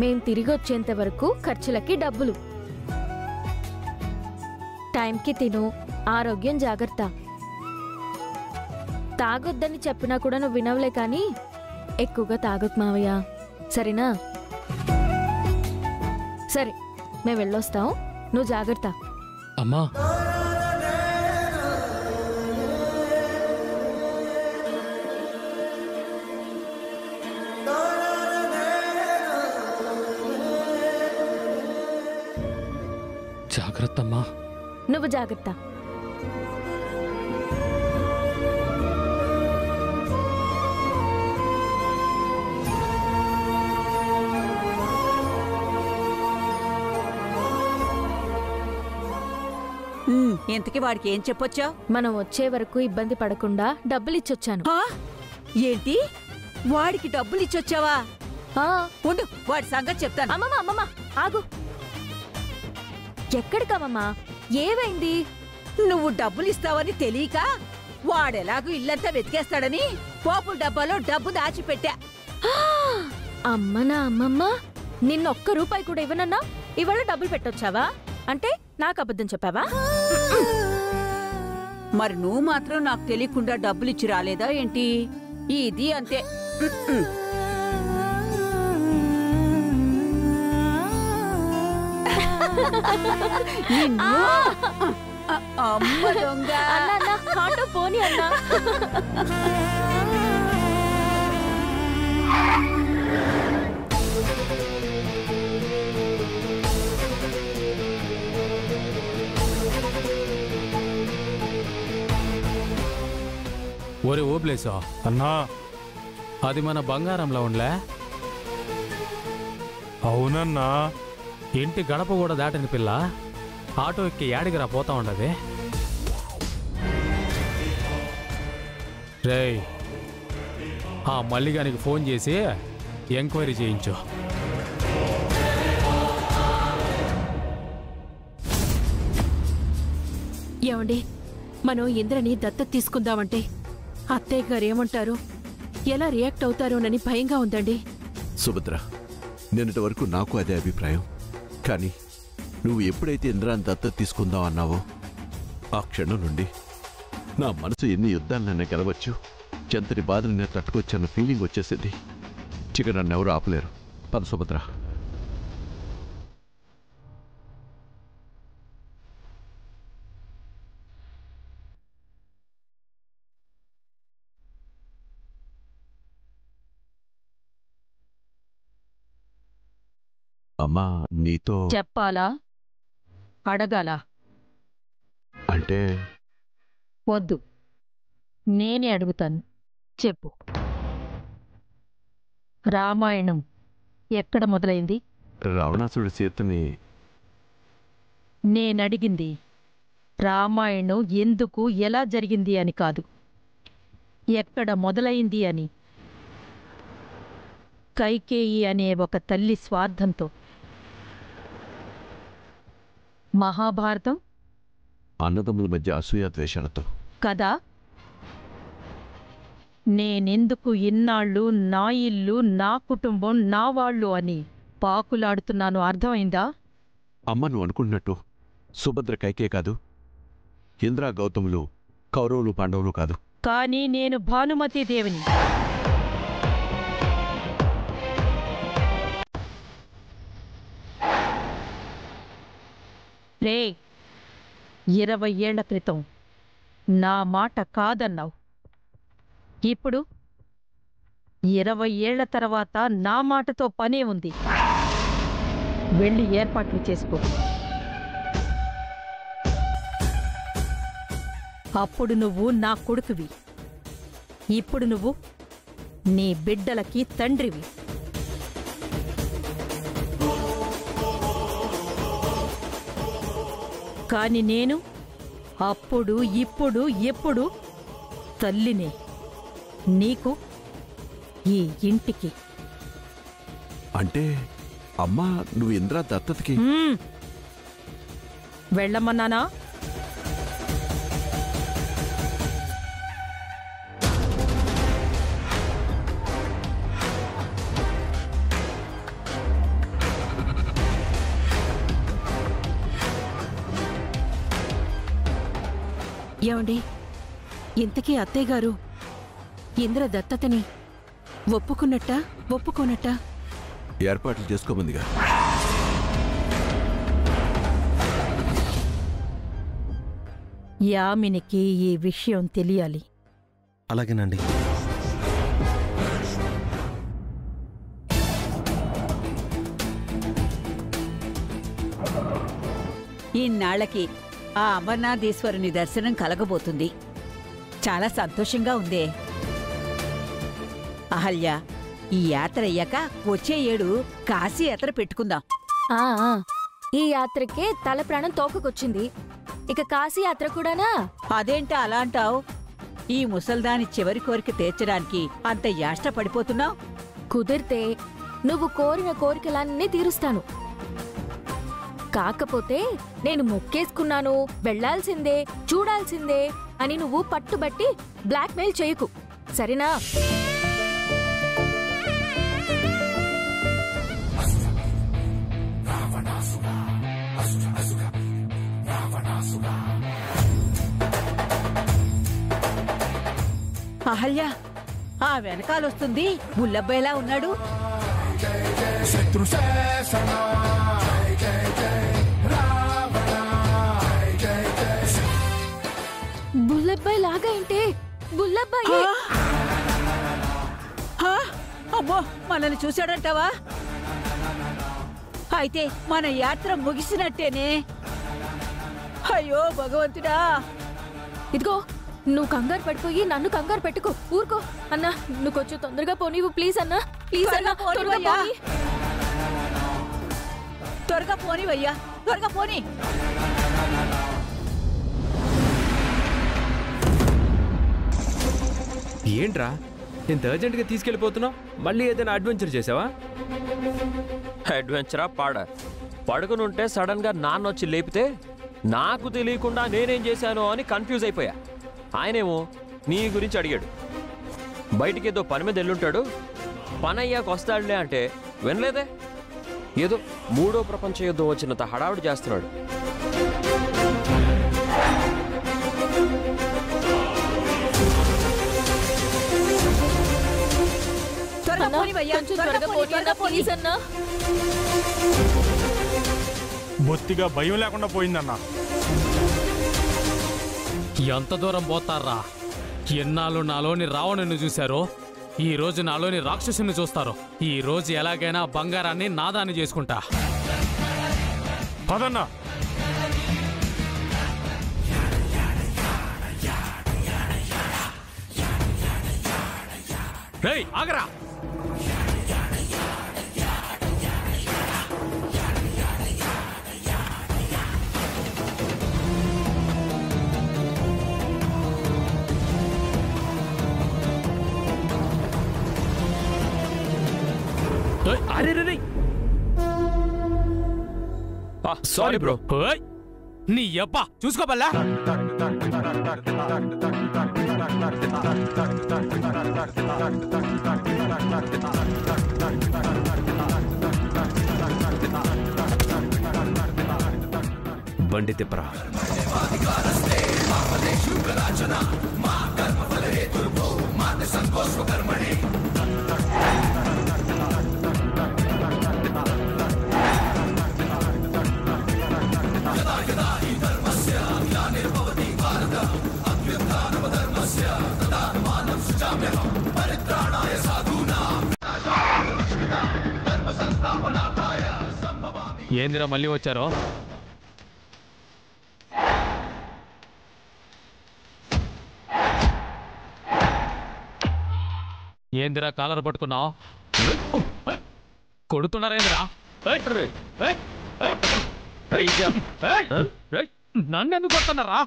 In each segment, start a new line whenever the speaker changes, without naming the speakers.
మేం తిరిగి వచ్చేంత వరకు ఖర్చులకి డబ్బులు. టైంకి తిను, ఆరోగ్యం జాగ్రత్త. తాగొద్దని చెప్పినా కూడా నువ్వు వినవులే కానీ ఎక్కువగా తాగకు మావయ్య, సరేనా? సరే, మేము వెళ్ళొస్తాం, నువ్వు జాగ్రత్త.
అమ్మా, జాగ్రత్త అమ్మా.
నువ్వు జాగ్రత్త.
ఇంతకీ వాడికి ఏం చెప్పొచ్చావు?
మనం వచ్చే వరకు ఇబ్బంది పడకుండా డబ్బులిచ్చొచ్చాను.
ఏంటి, వాడికి డబ్బులు ఇచ్చొచ్చావా? ఉండు, వాడి సంగతి చెప్తాను.
అమ్మమ్మ అమ్మమ్మ ఆగు. ఎక్కడికమ్మమ్మా? ఏమైంది?
నువ్వు డబ్బులు ఇస్తావని తెలియక వాడెలాగూ ఇల్లంతా వెతికేస్తాడని పోపుల డబ్బాలో డబ్బు దాచిపెట్టా.
అమ్మనా అమ్మమ్మ, నిన్నొక్క రూపాయి కూడా ఇవ్వనన్నా ఇవాళ డబ్బులు పెట్టొచ్చావా? అంటే నాకు అబద్ధం చెప్పావా?
మరి నువ్వు మాత్రం నాకు తెలియకుండా డబ్బులు ఇచ్చి రాలేదా ఏంటి? ఇది అంతే. అమ్మ దొంగ.
ఆటో పోనీ అన్నా.
ఒరే ఓబ్లేసా
అన్నా,
అది మన బంగారంలో ఉండలే?
అవునన్నా.
ఇంటి గడప కూడా దాటిన పిల్ల ఆటో ఎక్కి యాడిగిరా పోతా ఉండదు. రేయ్, ఆ మల్లిగానికి ఫోన్ చేసి ఎంక్వైరీ చేయించు.
ఏమండి, మనం ఇంద్రని దత్తత తీసుకుందామంటే అత్తయ్య గారు ఏమంటారు, ఎలా రియాక్ట్ అవుతారోనని భయంగా ఉందండి.
సుభద్ర, నిన్నటి వరకు నాకు అదే అభిప్రాయం. కానీ నువ్వు ఎప్పుడైతే ఇంద్రాన్ని దత్తత తీసుకుందాం అన్నావో ఆ క్షణం నుండి నా మనసు ఎన్ని యుద్ధాలనైనా గెలవచ్చు, ఎంతటి బాధలు నేను తట్టుకొచ్చన్న ఫీలింగ్ వచ్చేసింది. చిక నన్ను ఎవరు ఆపలేరు. పద సుభద్ర. అమ్మా, నీతో
చెప్పాలా అడగాలా?
అంటే
వద్దు, నేనే అడుగుతాను. చెప్పు. రామాయణం ఎక్కడ మొదలైంది?
రావణాసుడి సీతని.
నేనడిగింది రామాయణం ఎందుకు, ఎలా జరిగింది అని కాదు, ఎక్కడ మొదలైంది అని. కైకేయి అనే ఒక తల్లి స్వార్థంతో. మహాభారతం
అన్నదమ్ముల మధ్య అసూయ ద్వేషాలతో
కదా. నేనెందుకు ఇన్నాళ్ళు నా ఇల్లు, నా కుటుంబం, నా వాళ్ళు అని పాకులాడుతున్నాను, అర్థమైందా?
అమ్మ, నువ్వు అనుకుంటున్నట్టు సుభద్ర కైకే కాదు, ఇంద్రా గౌతములు కౌరవులు పాండవులు కాదు.
కానీ నేను భానుమతి దేవిని. రే, 20 ఏళ్ల క్రితం నా మాట కాదన్నావు. ఇప్పుడు 20 ఏళ్ల తర్వాత నా మాటతో పనే ఉంది. వెళ్ళి ఏర్పాట్లు చేసుకో. అప్పుడు నువ్వు నా కొడుకువి, ఇప్పుడు నువ్వు నీ బిడ్డలకి తండ్రివి. కాని నేను అప్పుడు, ఇప్పుడు, ఎప్పుడు తల్లినే. నీకు, ఈ ఇంటికి.
అంటే అమ్మా, నువ్వు ఇంద్రా దత్తతకి
వెళ్ళమన్నానా? ఏమండి, ఇంతకీ అత్తయ్య గారు ఇంద్ర దత్తతని ఒప్పుకున్నట్టా ఒప్పుకోనట్టా?
ఏర్పాట్లు చేసుకోమందిగా.
యామినికి ఈ విషయం తెలియాలి.
అలాగేనండి.
ఇన్నాళ్లకి ఆ అమర్నాథీశ్వరుని దర్శనం కలగబోతుంది. చాలా సంతోషంగా ఉందే. అహల్య, ఈ యాత్ర అయ్యాక వచ్చే ఏడు కాశీ యాత్ర పెట్టుకుందాం.
ఆ ఆ, ఈ యాత్రకే తల ప్రాణం తోకకొచ్చింది, ఇక కాశీ యాత్ర కూడానా?
అదేంటా అలా అంటావు? ఈ ముసల్దాని చివరి కోరిక తీర్చడానికి అంత యాష్ట పడిపోతున్నావు?
కుదిరితే నువ్వు కోరిన కోరికలన్నీ తీరుస్తాను. కాకపోతే నేను మొక్కేసుకున్నాను, వెళ్లాల్సిందే, చూడాల్సిందే అని నువ్వు పట్టుబట్టి బ్లాక్మెయిల్ చేయకు, సరేనా?
అహల్య, ఆ వెనకాలొస్తుంది బుల్లబ్బాయిలా ఉన్నాడు.
బుల్లబ్బాయి లాగా ఏంటే? బుల్లబ్బాయి
ఆ, అమ్మో, మనల్ని చూశాడంటావా? అయితే మన యాత్ర ముగిసినట్టేనే. అయ్యో భగవంతుడా!
ఇదిగో, నువ్వు కంగారు పడిపోయి నన్ను కంగారు పెట్టుకో, ఊరుకో. అన్నా, నువ్వు కొంచెం తొందరగా పోనీవు ప్లీజ్ అన్నా, ప్లీజ్ అన్నా, త్వరగా పోనీ.
త్వరగా పోనివయ్యా, త్వరగా పోని.
ఏంట్రా ఇంత అర్జెంట్గా తీసుకెళ్ళిపోతున్నావు? మళ్ళీ ఏదైనా అడ్వెంచర్ చేసావా?
అడ్వెంచరా పాడా? పడుకునుంటే సడన్ గా నాన్న వచ్చి లేపితే నాకు తెలియకుండా నేనేం చేశాను అని కన్ఫ్యూజ్ అయిపోయా. ఆయనేమో నీ గురించి అడిగాడు. బయటికి ఏదో పని మీద వెళ్ళుంటాడు, పని అయ్యాక వస్తాడులే అంటే వినలేదే. ఏదో మూడో ప్రపంచ యుద్ధం వచ్చినంత హడావుడి చేస్తున్నాడు.
బొత్తిగా భయం లేకుండా పోయిందన్నా.
ఎంత దూరం పోతారా? ఎన్నాళ్ళు నాలోని రావణుని చూశారో, ఈ రోజు నాలోని రాక్షసుని చూస్తారు. ఈ రోజు ఎలాగైనా బంగారాన్ని నాదాన్ని చేసుకుంటా.
పదన్నా.
రేయ్ ఆగరా!
అరే రే సారీ బ్రో.
నీ అబ్బా చూసుకోబల్లా.
బండి తిప్పరా.
ఏందిరా మళ్ళీ వచ్చారో? ఏందిరా కాలర్ పట్టుకున్నావు? కొడుతున్నారేందిరా? నన్ను ఎందుకు కొడుతున్నారా?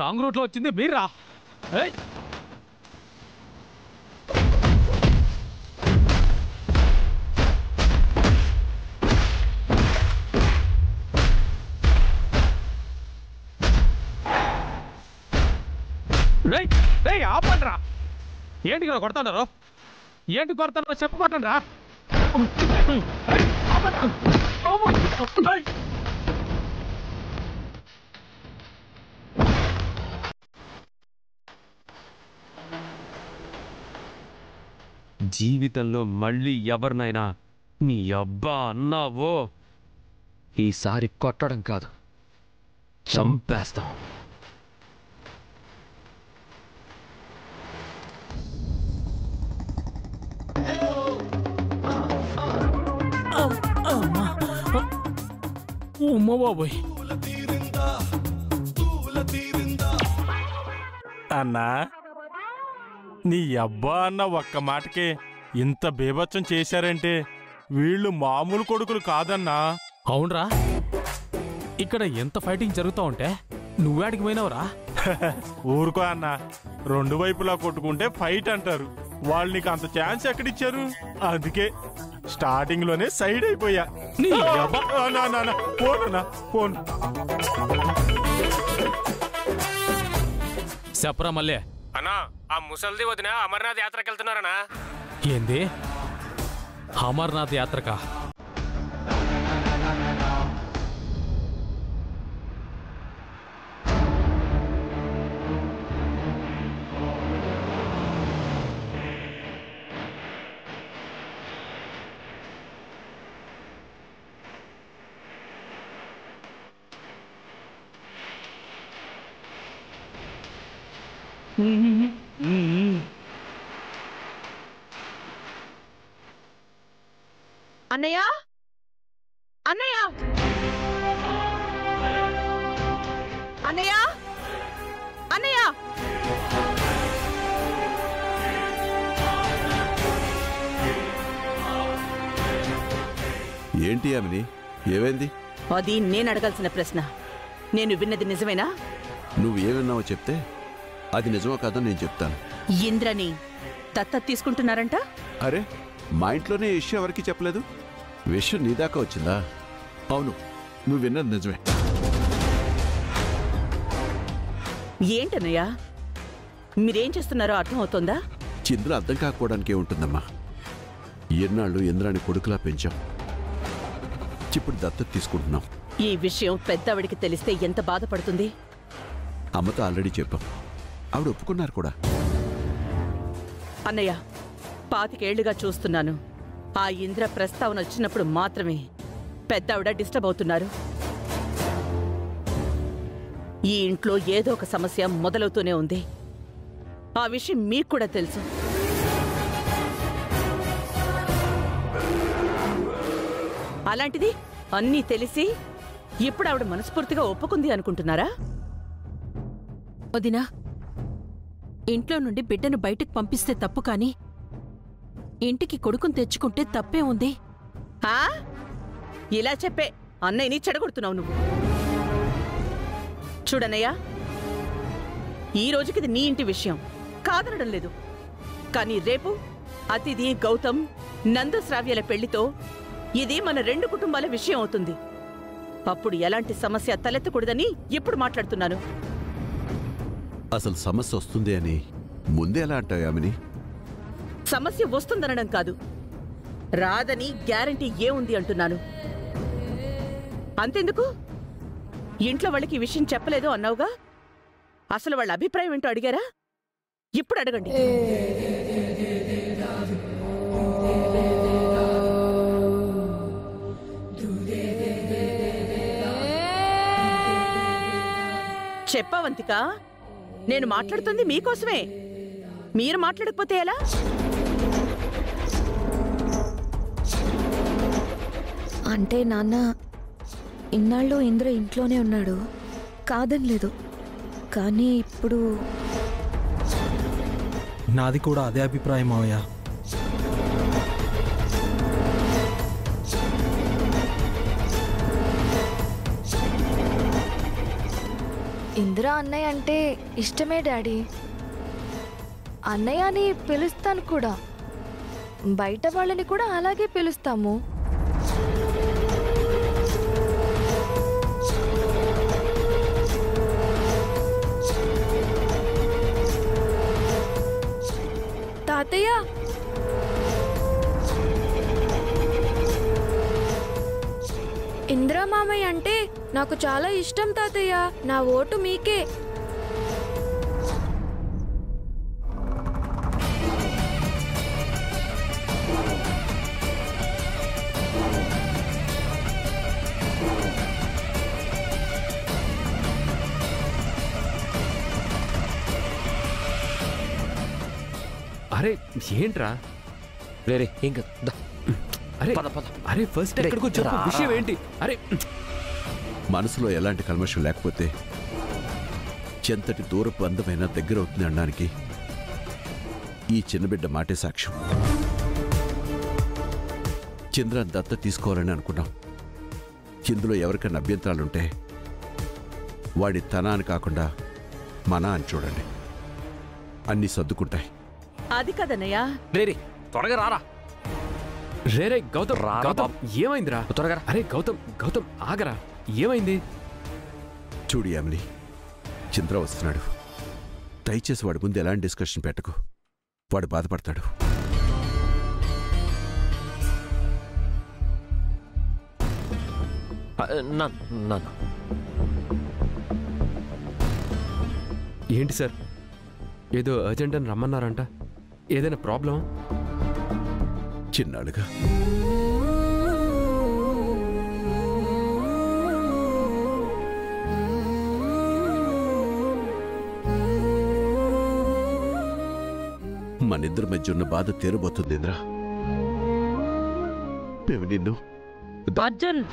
రాంగ్ రూట్ లో వచ్చింది మీరా? ఆపండ్రా! ఏంటి కదా కొడతాడారు? ఏంటి కొడతాడో చెప్పమంటారా?
జీవితంలో మళ్ళీ ఎవరినైనా నీ అబ్బా అన్నావో ఈసారి కొట్టడం కాదు, చంపేస్తాం.
ఉమ్మ బాబోయ్.
అన్నా, నీ అబ్బా అన్న ఒక్క మాటకే ఇంత బీభత్సం చేశారంటే వీళ్ళు మామూలు కొడుకులు కాదన్నా.
అవునరా, ఇక్కడ ఎంత ఫైటింగ్ జరుగుతా ఉంటే నువ్వేడికి పోయినావురా?
ఊరుకో అన్న, రెండు వైపులా కొట్టుకుంటే ఫైట్ అంటారు. వాళ్ళు నీకు అంత ఛాన్స్ ఎక్కడిచ్చారు? అందుకే స్టార్టింగ్ లోనే సైడ్ అయిపోయా. ఫోన్
చెప్పరా మళ్ళీ.
అన్నా, ఆ ముసల్ది వదిన అమర్నాథ్ యాత్రకి వెళ్తున్నారనా?
ఏంది అమర్నాథ్ యాత్రకా?
అన్నయ్య, అన్నయ్య, అన్నయ్య, అన్నయ్య.
ఏంటి అమిని, ఏమైంది?
అది నేను అడగాల్సిన ప్రశ్న. నేను విన్నది నిజమేనా?
నువ్వు ఏమన్నావో చెప్తే అది నిజమో కాదో నేను చెప్తాను.
ఇంద్రని దత్తత తీసుకుంటున్నారంట?
అరే, మా ఇంట్లోనే ఈ విషయం ఎవరికి చెప్పలేదు. విషయం నీ దాకా వచ్చిందా? అవును, నువ్వు విన్నది నిజమే.
ఏంటన్నయ్యా, మీరేం చేస్తున్నారో అర్థం అవుతుందా?
ఇందులో అర్థం కాకపోవడానికి ఏముంటుందమ్మా? ఎన్నాళ్ళు ఇంద్రాన్ని కొడుకులా పెంచాం, ఇప్పుడు దత్తత తీసుకుంటున్నాం.
ఈ విషయం పెద్దవిడికి తెలిస్తే ఎంత బాధపడుతుంది?
అమ్మతో ఆల్రెడీ చెప్పాం, ఆవిడ ఒప్పుకున్నారు కూడా.
అన్నయ్య, 25 ఏళ్లుగా చూస్తున్నాను. ఆ ఇంద్ర ప్రస్తావన వచ్చినప్పుడు మాత్రమే పెద్దవిడ డిస్టర్బ్ అవుతున్నారు. ఈ ఇంట్లో ఏదో ఒక సమస్య మొదలవుతూనే ఉంది. ఆ విషయం మీకు కూడా తెలుసు. అలాంటిది అన్నీ తెలిసి ఇప్పుడు ఆవిడ మనస్ఫూర్తిగా ఒప్పుకుంది అనుకుంటున్నారా?
వదినా, ఇంట్లో నుండి బిడ్డను బయటకు పంపిస్తే తప్పు కాని ఇంటికి కొడుకుని తెచ్చుకుంటే తప్పే ఉంది.
ఇలా చెప్పే అన్నయ్యని చెడగొడుతున్నావు నువ్వు. చూడన్నయ్యా, ఈ రోజుకిది నీ ఇంటి విషయం కాదనడం లేదు. కానీ రేపు అతిథి గౌతమ్ నందశ్రావ్యాల పెళ్లితో ఇది మన 2 కుటుంబాల విషయం అవుతుంది. అప్పుడు ఎలాంటి సమస్య తలెత్తకూడదని ఇప్పుడు మాట్లాడుతున్నాను.
అసలు సమస్య వస్తుంది అని ముందే ఎలా అంటావు యామిని?
సమస్య వస్తుందనడం కాదు, రాదని గ్యారంటీ ఏముంది అంటున్నాను. అంతెందుకు, ఇంట్లో వాళ్ళకి ఈ విషయం చెప్పలేదు అన్నావుగా. అసలు వాళ్ళ అభిప్రాయం ఏంటో అడిగారా? ఇప్పుడు అడగండి. చెప్పవంతిక, నేను మాట్లాడుతుంది మీకోసమే. మీరు మాట్లాడకపోతే ఎలా?
అంటే నాన్న, ఇన్నాళ్ళు ఇంద్ర ఇంట్లోనే ఉన్నాడు, కాదనలేదు. కానీ ఇప్పుడు
నాది కూడా అదే అభిప్రాయం మావయ్య.
ఇంద్ర అన్నయ్య అంటే ఇష్టమే డాడీ. అన్నయ్య అని పిలుస్తాను కూడా, బయట వాళ్ళని కూడా అలాగే పిలుస్తాము. తాతయ్య, ఇంద్ర మామయ్య అంటే నాకు చాలా ఇష్టం తాతయ్య. నా ఓటు మీకే.
అరే ఏంట్రా?
రే ఇంకా
అరే
పద పద.
అరే ఫస్ట్ ఎక్కడికో చెప్పు, విషయం ఏంటి? అరే
మనసులో ఎలాంటి కల్మషం లేకపోతే ఎంతటి దూరపు అందమైన దగ్గర అవుతుంది అనడానికి ఈ చిన్నబిడ్డ మాటే సాక్ష్యం. చంద్రాన్ని దత్త తీసుకోవాలని అనుకున్నాం. ఇందులో ఎవరికైనా అభ్యంతరాలుంటే వాడి తన అని కాకుండా మన అని చూడండి, అన్నీ సర్దుకుంటాయి.
అది కదన్నయ్యా.
రే త్వరగా రారా.
రే గౌతమ్,
రా
గౌతమ్ ఏమైందిరా?
త్వరగా.
అరే గౌతమ్ ఆగరా, ఏమైంది?
చూడు యామిని, చంద్ర వస్తున్నాడు. దయచేసి వాడి ముందు ఎలాంటి డిస్కషన్ పెట్టకు, వాడు బాధపడతాడు.
నాన్న
ఏంటి సార్, ఏదో అర్జెంట్ అని రమ్మన్నారంట, ఏదైనా ప్రాబ్లమా?
చిన్నాడుగా మనిద్దరి మధ్య ఉన్న బాధ తీరబోతుంది ఇంద్రా. మేము నిన్ను
అర్జున్,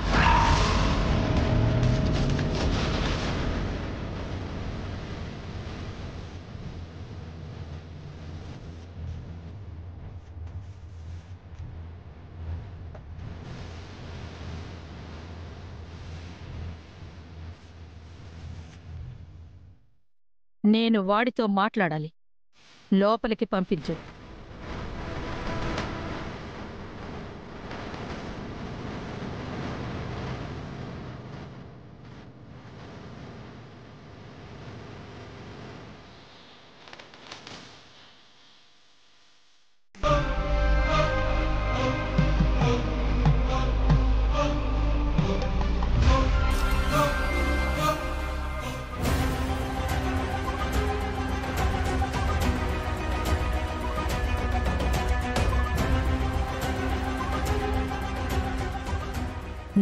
నేను వాడితో మాట్లాడాలి. లోపలికి పంపించు.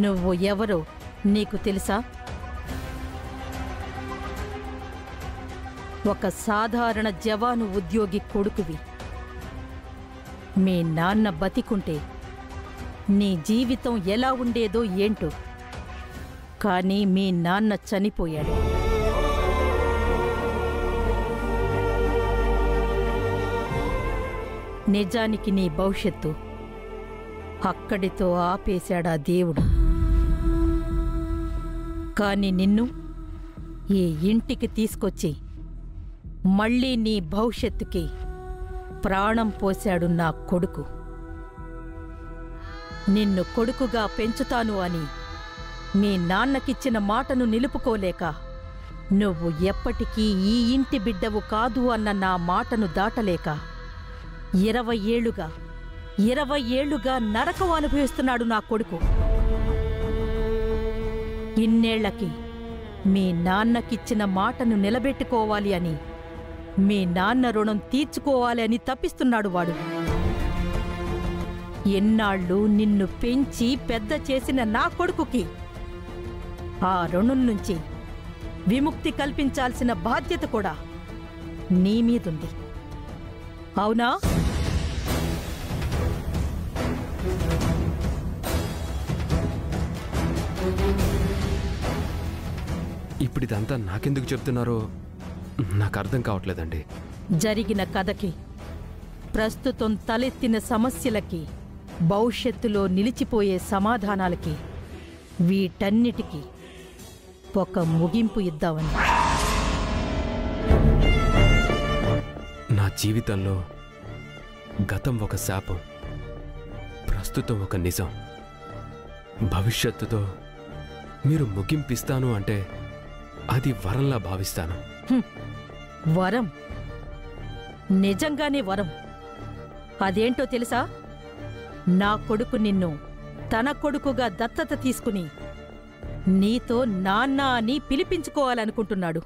నువ్వు ఎవరో నీకు తెలుసా? ఒక సాధారణ జవాను ఉద్యోగి కొడుకువి. మీ నాన్న బతికుంటే నీ జీవితం ఎలా ఉండేదో ఏంటో, కానీ మీ నాన్న చనిపోయాడు. నిజానికి నీ భవిష్యత్తు అక్కడితో ఆపేశాడా దేవుడు. కాని నిన్ను ఈ ఇంటికి తీసుకొచ్చి మళ్ళీ నీ భవిష్యత్తుకి ప్రాణం పోశాడు నా కొడుకు. నిన్ను కొడుకుగా పెంచుతాను అని మీ నాన్నకిచ్చిన మాటను నిలుపుకోలేక, నువ్వు ఎప్పటికీ ఈ ఇంటి బిడ్డవు కాదు అన్న నా మాటను దాటలేక 20 ఏళ్లుగా నరకం అనుభవిస్తున్నాడు నా కొడుకు. ఇన్నేళ్లకి మీ నాన్నకిచ్చిన మాటను నిలబెట్టుకోవాలి అని, మీ నాన్న రుణం తీర్చుకోవాలి అని తప్పిస్తున్నాడు వాడు. ఎన్నాళ్ళు నిన్ను పెంచి పెద్ద చేసిన నా కొడుకుకి ఆ రుణం నుంచి విముక్తి కల్పించాల్సిన బాధ్యత కూడా నీ మీదుంది. అవునా?
ఇప్పుడు ఇదంతా నాకెందుకు చెప్తున్నారో నాకు అర్థం కావట్లేదండి.
జరిగిన కథకి, ప్రస్తుతం తలెత్తిన సమస్యలకి, భవిష్యత్తులో నిలిచిపోయే సమాధానాలకి, వీటన్నిటికీ ఒక ముగింపు ఇద్దామని.
నా జీవితంలో గతం ఒక శాపం, ప్రస్తుతం ఒక నిజం. భవిష్యత్తుతో మీరు ముగింపిస్తాను అంటే అది వరంలా భావిస్తాను.
వరం? నిజంగానే వరం. అదేంటో తెలుసా? నా కొడుకు నిన్ను తన కొడుకుగా దత్తత తీసుకుని నీతో నాన్న అని పిలిపించుకోవాలనుకుంటున్నాడు.